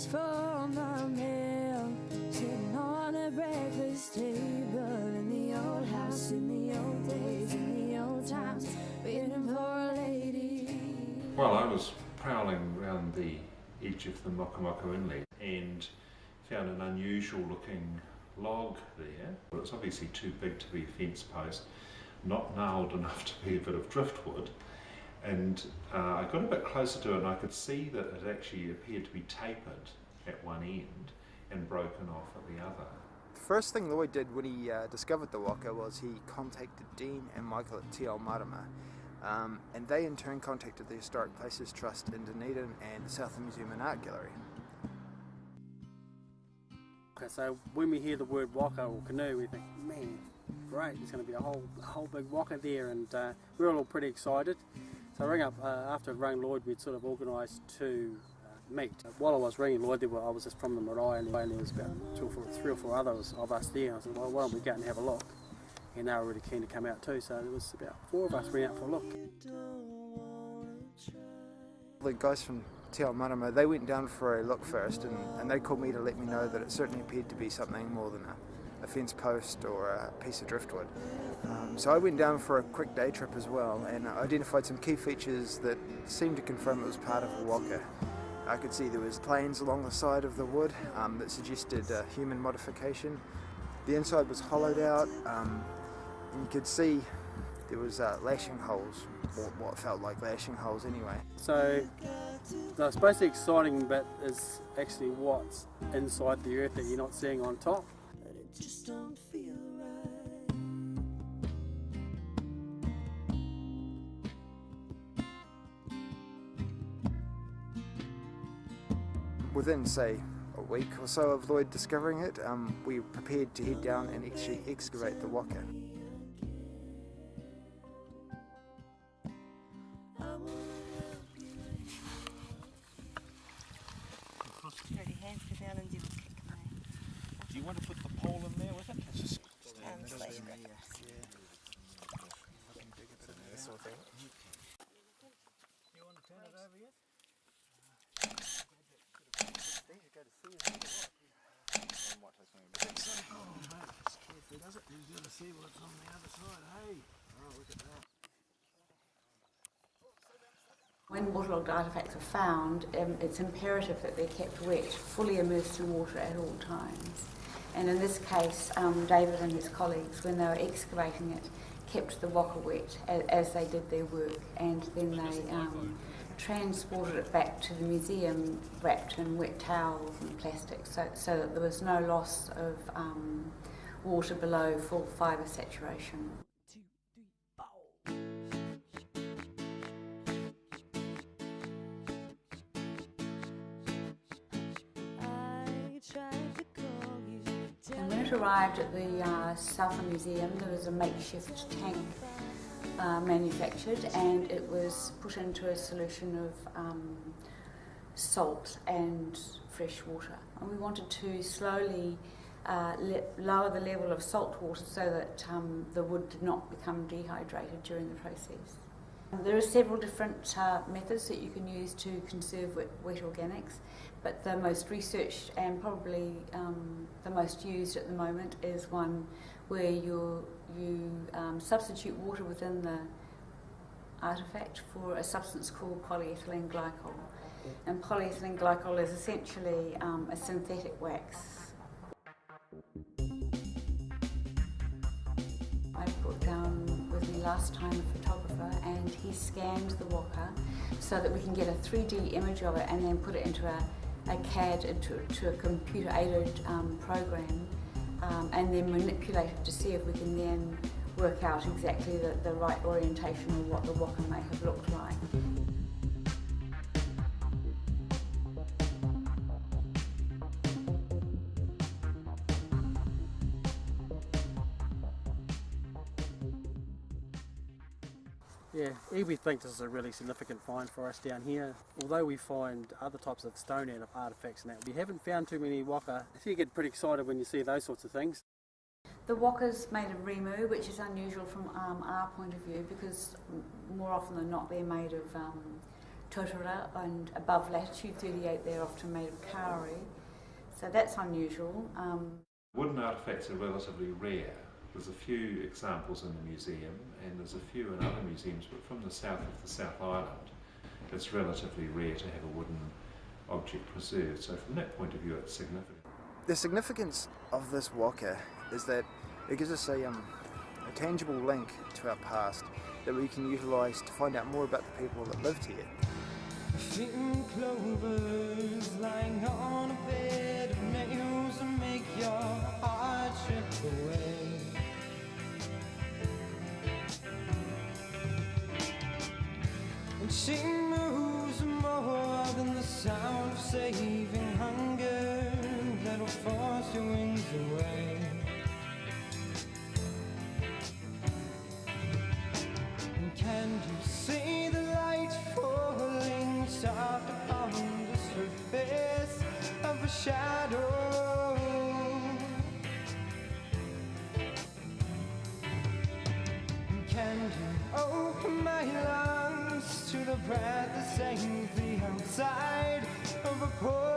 letters from the mail, sitting on a breakfast table in the old house, in the old days, in the old times, waiting for a lady. Well, I was prowling around the edge of the Mokomoko Inlet and found an unusual looking log there. Well, it's obviously too big to be a fence post, not gnarled enough to be a bit of driftwood. And I got a bit closer to it and I could see that it actually appeared to be tapered at one end and broken off at the other. The first thing Lloyd did when he discovered the Waka was he contacted Dean and Michael at Te Ao Marama, and they in turn contacted the Historic Places Trust in Dunedin and the Southland Museum Art Gallery. Okay, so when we hear the word Waka or canoe, we think, man, great, there's going to be a whole big Waka there, and we were all pretty excited. So I rang up, after I rang Lloyd, we'd sort of organised to meet. While I was ringing Lloyd, I was just from the marae, and there was about three or four others of us there. I said, well, why don't we go out and have a look? And they were really keen to come out too, so there was about 4 of us went out for a look. The guys from Te Ao Marama, they went down for a look first, and they called me to let me know that it certainly appeared to be something more than a fence post or a piece of driftwood. So I went down for a quick day trip as well and identified some key features that seemed to confirm it was part of a Waka. I could see there was planes along the side of the wood that suggested human modification. The inside was hollowed out, and you could see there was lashing holes, or what felt like lashing holes anyway. So I suppose the exciting bit is actually what's inside the earth that you're not seeing on top. It just don't feel right. Within, say, a week or so of Lloyd discovering it, we prepared to head down and actually excavate the Waka. Dirty hands, go down and do a kick, mate. Do you want to put the pole in there with it? It's just You want to turn it over yet? Does it? He's going to see what's on the other side. Hey! Oh, look at that. When waterlogged artefacts are found, it's imperative that they're kept wet, fully immersed in water at all times. And in this case, David and his colleagues, when they were excavating it, kept the Waka wet as they did their work, and then they transported it back to the museum wrapped in wet towels and plastic, so that there was no loss of water below full fibre saturation. And when it arrived at the Southland Museum, there was a makeshift tank manufactured, and it was put into a solution of salt and fresh water. And we wanted to slowly lower the level of salt water so that the wood did not become dehydrated during the process. There are several different methods that you can use to conserve wet organics, but the most researched and probably the most used at the moment is one where you substitute water within the artefact for a substance called polyethylene glycol. And polyethylene glycol is essentially a synthetic wax. I brought down with me last time a photographer, and he scanned the Waka so that we can get a 3D image of it and then put it into a CAD, into a computer-aided program, and then manipulate it to see if we can then work out exactly the right orientation of what the Waka may have looked like. Yeah, we think this is a really significant find for us down here. Although we find other types of stone artefacts and that, we haven't found too many Waka. So you get pretty excited when you see those sorts of things. The Waka's made of rimu, which is unusual from our point of view, because more often than not they're made of totara, and above latitude 38 they're often made of kauri. So that's unusual. Wooden artefacts are relatively rare. There's a few examples in the museum and there's a few in other museums, but from the south of the South Island it's relatively rare to have a wooden object preserved. So from that point of view it's significant. The significance of this waka is that it gives us a tangible link to our past that we can utilise to find out more about the people that lived here. Shooting clovers lying on a bed of nails to make your heart trip away. And she moves more than the sound of saving hunger that'll force your wings away. And can you see the light falling soft upon the surface of a shadow? And can you open my lungs to the breath that saves the outside of a poor